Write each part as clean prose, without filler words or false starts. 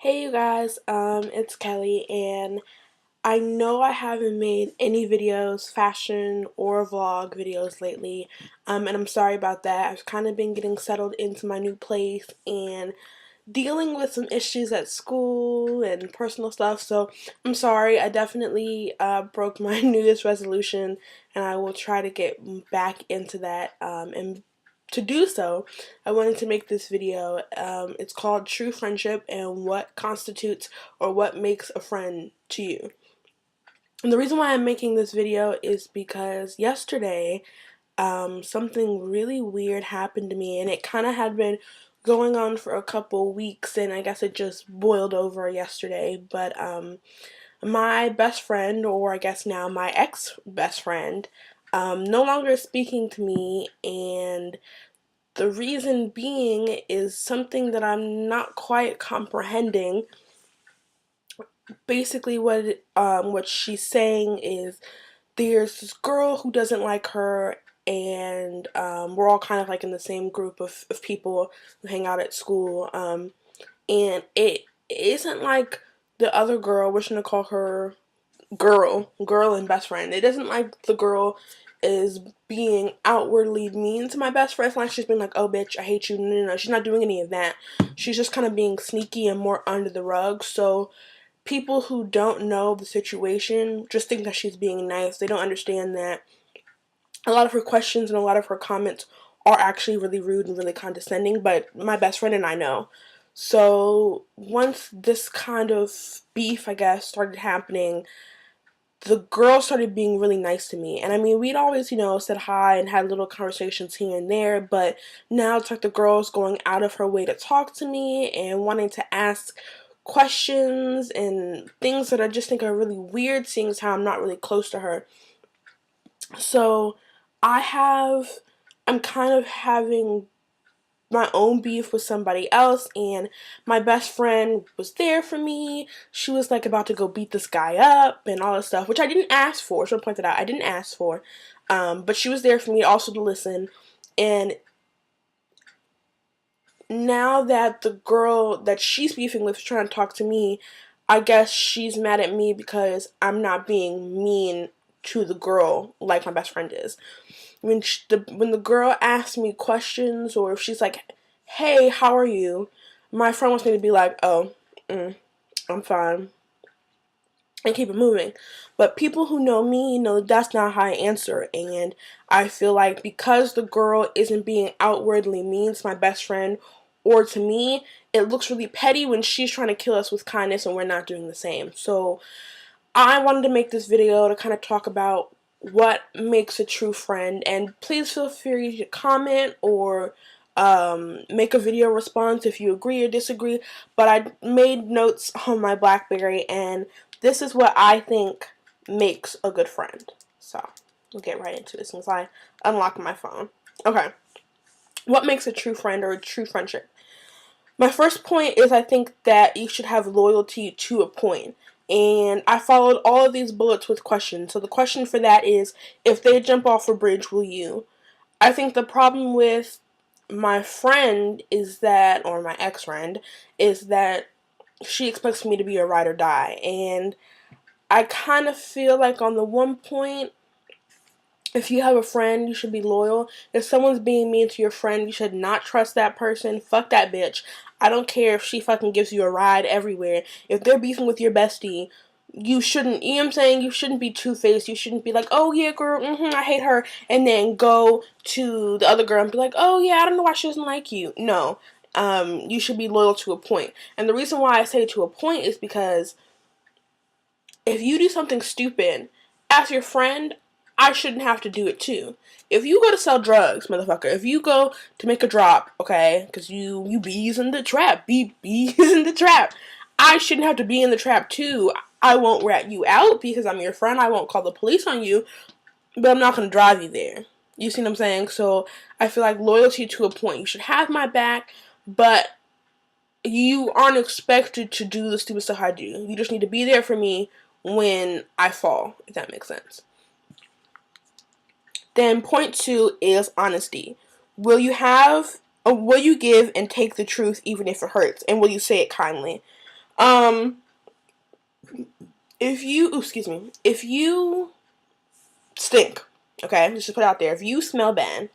Hey you guys, it's Kelly, and I know I haven't made any videos, fashion or vlog videos lately, and I'm sorry about that. I've kind of been getting settled into my new place and dealing with some issues at school and personal stuff, so I'm sorry. I definitely broke my New Year's resolution, and I will try to get back into that, and to do so, I wanted to make this video. It's called True Friendship and What Constitutes or What Makes a Friend to You. And the reason why I'm making this video is because yesterday, something really weird happened to me, and it kind of had been going on for a couple weeks, and I guess it just boiled over yesterday. But my best friend, or I guess now my ex-best friend, no longer is speaking to me, and the reason being is something that I'm not quite comprehending. Basically, what she's saying is there's this girl who doesn't like her, and we're all kind of like in the same group of people who hang out at school, and it isn't like the other girl, we're gonna call her girl and best friend. It isn't like the girl is being outwardly mean to my best friend. It's not like she's been like, oh bitch, I hate you. No, she's not doing any of that. She's just kind of being sneaky and more under the rug. So people who don't know the situation just think that she's being nice. They don't understand that a lot of her questions and a lot of her comments are actually really rude and really condescending, but my best friend and I know. So once this kind of beef, I guess, started happening, the girl started being really nice to me. And I mean, we'd always, said hi and had little conversations here and there, but now it's like the girl's going out of her way to talk to me and wanting to ask questions and things that I just think are really weird, seeing as how I'm not really close to her. So I'm kind of having my own beef with somebody else, and my best friend was there for me. She was like about to go beat this guy up and all this stuff, which I didn't ask for. So I pointed out I didn't ask for, but she was there for me also to listen. And now that the girl that she's beefing with is trying to talk to me, I guess she's mad at me because I'm not being mean to the girl like my best friend is. When the girl asks me questions, or if she's like, "Hey, how are you?" my friend wants me to be like, "Oh, I'm fine," and keep it moving. But people who know me know that's not how I answer, and I feel like because the girl isn't being outwardly mean to my best friend or to me, it looks really petty when she's trying to kill us with kindness and we're not doing the same. So I wanted to make this video to kind of talk about what makes a true friend, and please feel free to comment or make a video response if you agree or disagree. But I made notes on my BlackBerry, and this is what I think makes a good friend. So we'll get right into it since I unlocked my phone. Okay, what makes a true friend or a true friendship? My first point is I think that you should have loyalty to a point. And I followed all of these bullets with questions. So the question for that is, if they jump off a bridge, will you? I think the problem with my friend is that, or my ex-friend, is that she expects me to be a ride or die. And I kind of feel like on the one point, if you have a friend, you should be loyal. If someone's being mean to your friend, you should not trust that person. Fuck that bitch. I don't care if she fucking gives you a ride everywhere. If they're beefing with your bestie, you shouldn't, you know what I'm saying? You shouldn't be two-faced. You shouldn't be like, oh yeah, girl, I hate her, and then go to the other girl and be like, oh yeah, I don't know why she doesn't like you. No. You should be loyal to a point. And the reason why I say to a point is because if you do something stupid, as your friend, I shouldn't have to do it too. If you go to sell drugs, motherfucker, if you go to make a drop, okay, because you bees in the trap, bees in the trap, I shouldn't have to be in the trap too. I won't rat you out because I'm your friend. I won't call the police on you, but I'm not going to drive you there. You see what I'm saying? So I feel like loyalty to a point. You should have my back, but you aren't expected to do the stupid stuff I do. You just need to be there for me when I fall, if that makes sense. Then point two is honesty. Will you give and take the truth even if it hurts? And will you say it kindly? Um, if you, excuse me, if you stink, okay, just to put it out there, if you smell bad,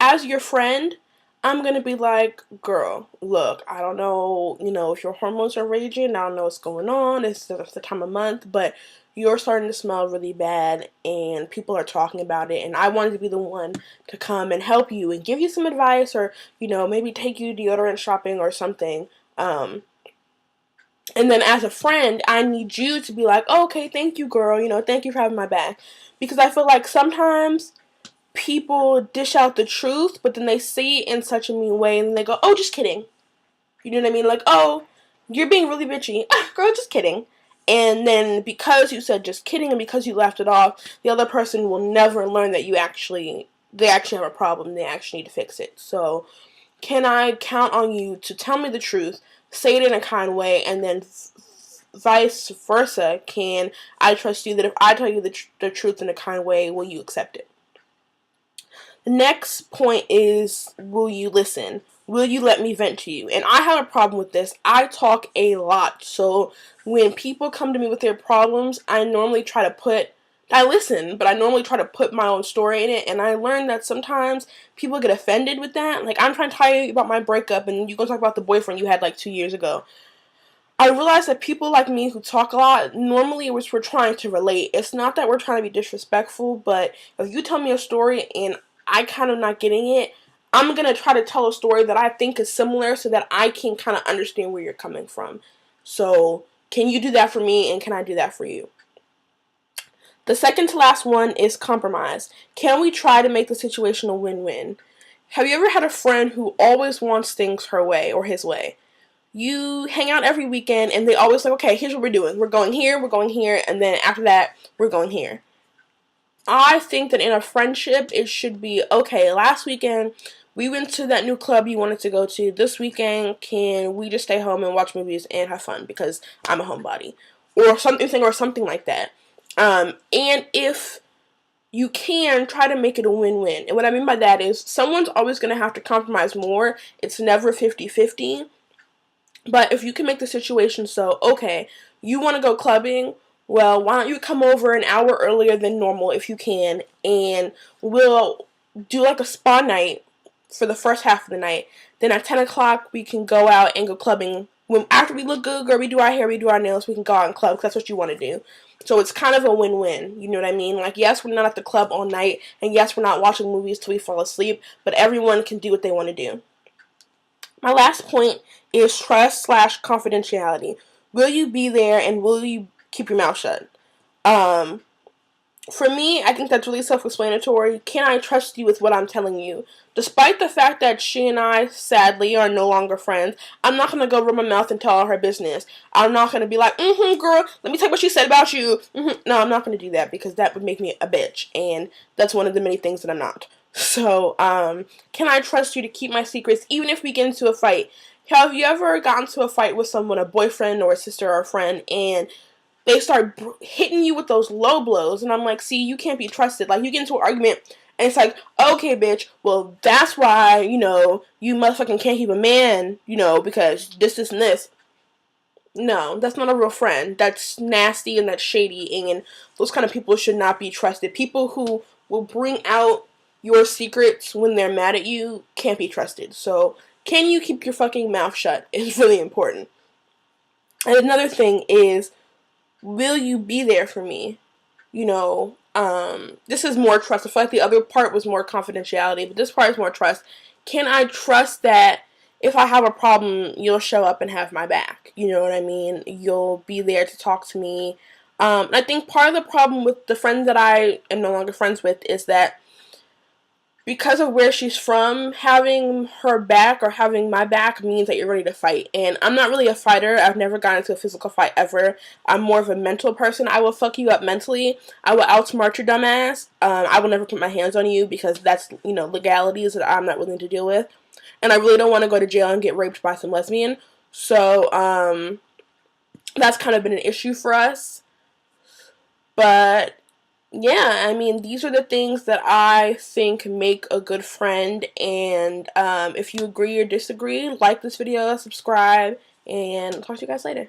as your friend, I'm gonna be like, girl, look, I don't know, if your hormones are raging, I don't know what's going on, it's the time of month, but you're starting to smell really bad, and people are talking about it, and I wanted to be the one to come and help you and give you some advice, or, maybe take you deodorant shopping or something, and then as a friend, I need you to be like, oh, okay, thank you, girl, thank you for having my back, because I feel like sometimes people dish out the truth, but then they say it in such a mean way, and they go, oh, just kidding. You know what I mean? Like, oh, you're being really bitchy. Ah, girl, just kidding. And then because you said just kidding and because you laughed it off, the other person will never learn that they actually have a problem. They actually need to fix it. So can I count on you to tell me the truth, say it in a kind way, and then vice versa? Can I trust you that if I tell you the truth in a kind way, will you accept it? The next point is, will you listen? Will you let me vent to you? And I have a problem with this. I talk a lot. So when people come to me with their problems, I listen, but I normally try to put my own story in it. And I learned that sometimes people get offended with that. Like, I'm trying to tell you about my breakup, and you go talk about the boyfriend you had like 2 years ago. I realize that people like me who talk a lot, normally we're trying to relate. It's not that we're trying to be disrespectful, but if you tell me a story and I kind of not getting it, I'm going to try to tell a story that I think is similar so that I can kind of understand where you're coming from. So, can you do that for me, and can I do that for you? The second to last one is compromise. Can we try to make the situation a win-win? Have you ever had a friend who always wants things her way or his way? You hang out every weekend and they always like, okay, here's what we're doing. We're going here, and then after that, we're going here. I think that in a friendship, it should be, okay, last weekend, we went to that new club you wanted to go to. This weekend, can we just stay home and watch movies and have fun because I'm a homebody? Or something like that. And if you can, try to make it a win-win. And what I mean by that is someone's always going to have to compromise more. It's never 50-50. But if you can make the situation so, okay, you want to go clubbing, well, why don't you come over an hour earlier than normal if you can, and we'll do like a spa night for the first half of the night. Then at 10 o'clock, we can go out and go clubbing. After we look good, girl, we do our hair, we do our nails, we can go out and club, because that's what you want to do. So it's kind of a win-win, you know what I mean? Like, yes, we're not at the club all night, and yes, we're not watching movies till we fall asleep, but everyone can do what they want to do. My last point is trust/confidentiality. Will you be there, and will you keep your mouth shut? Um, for me, I think that's really self-explanatory. Can I trust you with what I'm telling you? Despite the fact that she and I, sadly, are no longer friends, I'm not going to go rub my mouth and tell her business. I'm not going to be like, girl, let me tell you what she said about you. No, I'm not going to do that, because that would make me a bitch, and that's one of the many things that I'm not. So, can I trust you to keep my secrets, even if we get into a fight? Have you ever gotten into a fight with someone, a boyfriend or a sister or a friend, and they start hitting you with those low blows, and I'm like, see, you can't be trusted. Like, you get into an argument, and it's like, okay, bitch, well, that's why, you motherfucking can't keep a man, because this, and this. No, that's not a real friend. That's nasty and that's shady, and those kind of people should not be trusted. People who will bring out your secrets when they're mad at you can't be trusted. So, can you keep your fucking mouth shut? Is really important. And another thing is, will you be there for me? This is more trust. I feel like the other part was more confidentiality, but this part is more trust. Can I trust that if I have a problem, you'll show up and have my back? You know what I mean? You'll be there to talk to me. I think part of the problem with the friend that I am no longer friends with is that because of where she's from, having her back or having my back means that you're ready to fight. And I'm not really a fighter. I've never gotten into a physical fight ever. I'm more of a mental person. I will fuck you up mentally. I will outsmart your dumb ass. I will never put my hands on you, because that's, legalities that I'm not willing to deal with. And I really don't want to go to jail and get raped by some lesbian. So, that's kind of been an issue for us. But yeah, I mean, these are the things that I think make a good friend, and if you agree or disagree, like this video, subscribe, and talk to you guys later.